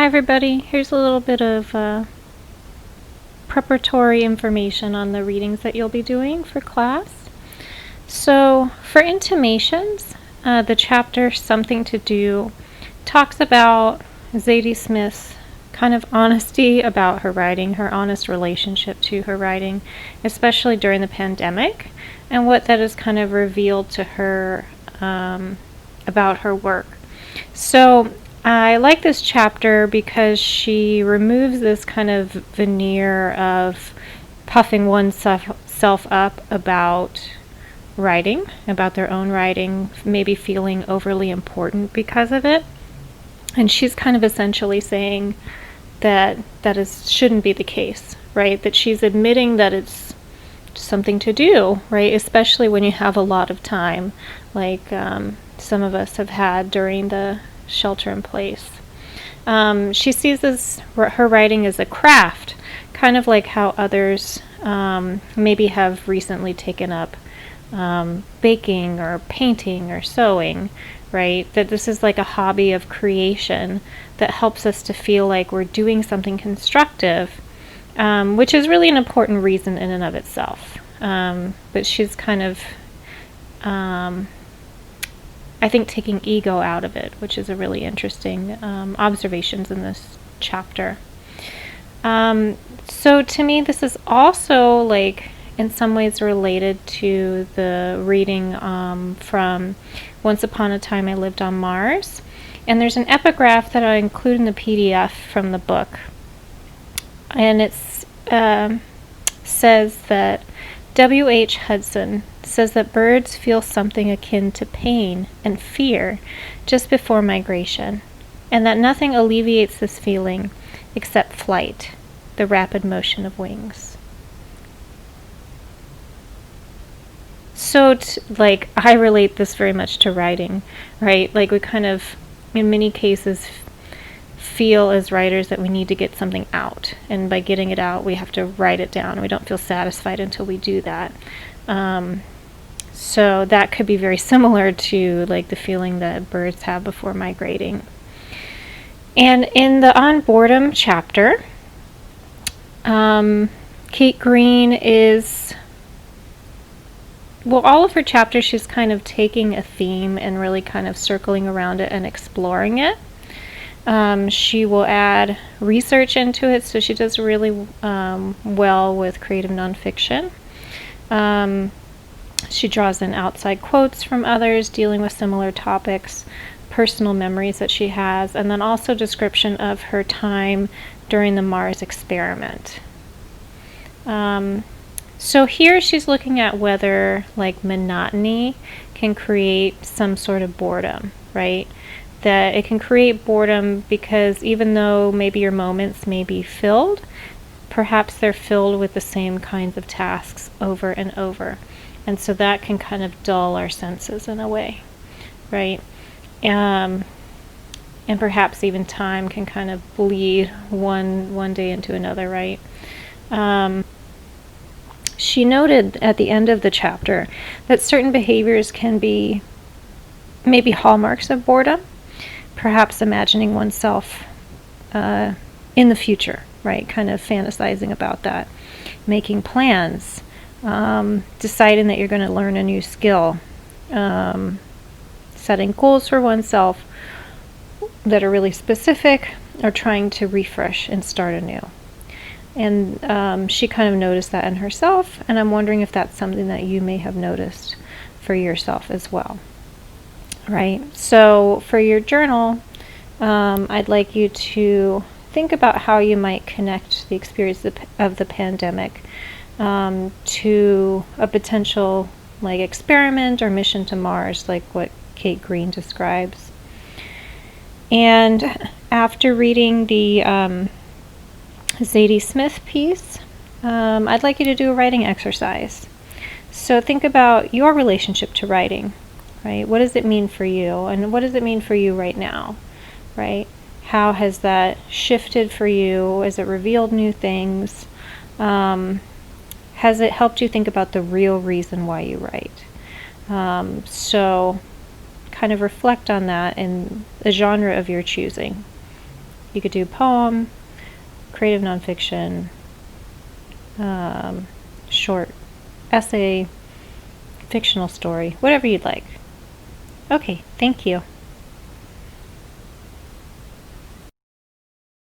everybody. Here's a little bit of preparatory information on the readings that you'll be doing for class. So for Intimations, the chapter Something to Do talks about Zadie Smith's kind of honesty about her writing, her honest relationship to her writing, especially during the pandemic, and what that has kind of revealed to her about her work. So I like this chapter because she removes this kind of veneer of puffing oneself up about writing, about their own writing, maybe feeling overly important because of it. And she's kind of essentially saying that shouldn't be the case, right? That she's admitting that it's something to do, right? Especially when you have a lot of time, like some of us have had during the shelter in place. She sees her writing as a craft, kind of like how others maybe have recently taken up baking or painting or sewing, right? That this is like a hobby of creation that helps us to feel like we're doing something constructive, which is really an important reason in and of itself. But she's kind of I think taking ego out of it, which is a really interesting observations in this chapter. So to me, this is also like in some ways related to the reading from Once Upon a Time I Lived on Mars. And there's an epigraph that I include in the PDF from the book. And it says that W.H. Hudson says that birds feel something akin to pain and fear just before migration, and that nothing alleviates this feeling except flight, the rapid motion of wings. So, I relate this very much to writing, right? Like, we kind of, in many cases, feel as writers that we need to get something out, and by getting it out, we have to write it down. We don't feel satisfied until we do that. So that could be very similar to like the feeling that birds have before migrating. And in the On Boredom chapter, Kate Greene is, well, all of her chapters, she's kind of taking a theme and really kind of circling around it and exploring it. She will add research into it, so she does really well with creative nonfiction. She draws in outside quotes from others dealing with similar topics, personal memories that she has, and then also description of her time during the Mars experiment. So here she's looking at whether like monotony can create some sort of boredom, right? That it can create boredom because even though maybe your moments may be filled, perhaps they're filled with the same kinds of tasks over and over. And so that can kind of dull our senses in a way, right? And perhaps even time can kind of bleed one day into another, right? She noted at the end of the chapter that certain behaviors can be maybe hallmarks of boredom, perhaps imagining oneself in the future, right? Kind of fantasizing about that, making plans, deciding that you're going to learn a new skill, setting goals for oneself that are really specific, or trying to refresh and start anew. And she kind of noticed that in herself, and I'm wondering if that's something that you may have noticed for yourself as well. Right? So for your journal, I'd like you to think about how you might connect the experience of the pandemic to a potential like experiment or mission to Mars, like what Kate Greene describes. And after reading the Zadie Smith piece, I'd like you to do a writing exercise. So think about your relationship to writing, right? What does it mean for you? And what does it mean for you right now, right? How has that shifted for you? Has it revealed new things? Has it helped you think about the real reason why you write? So kind of reflect on that in the genre of your choosing. You could do poem, creative nonfiction, short essay, fictional story, whatever you'd like. Okay, thank you.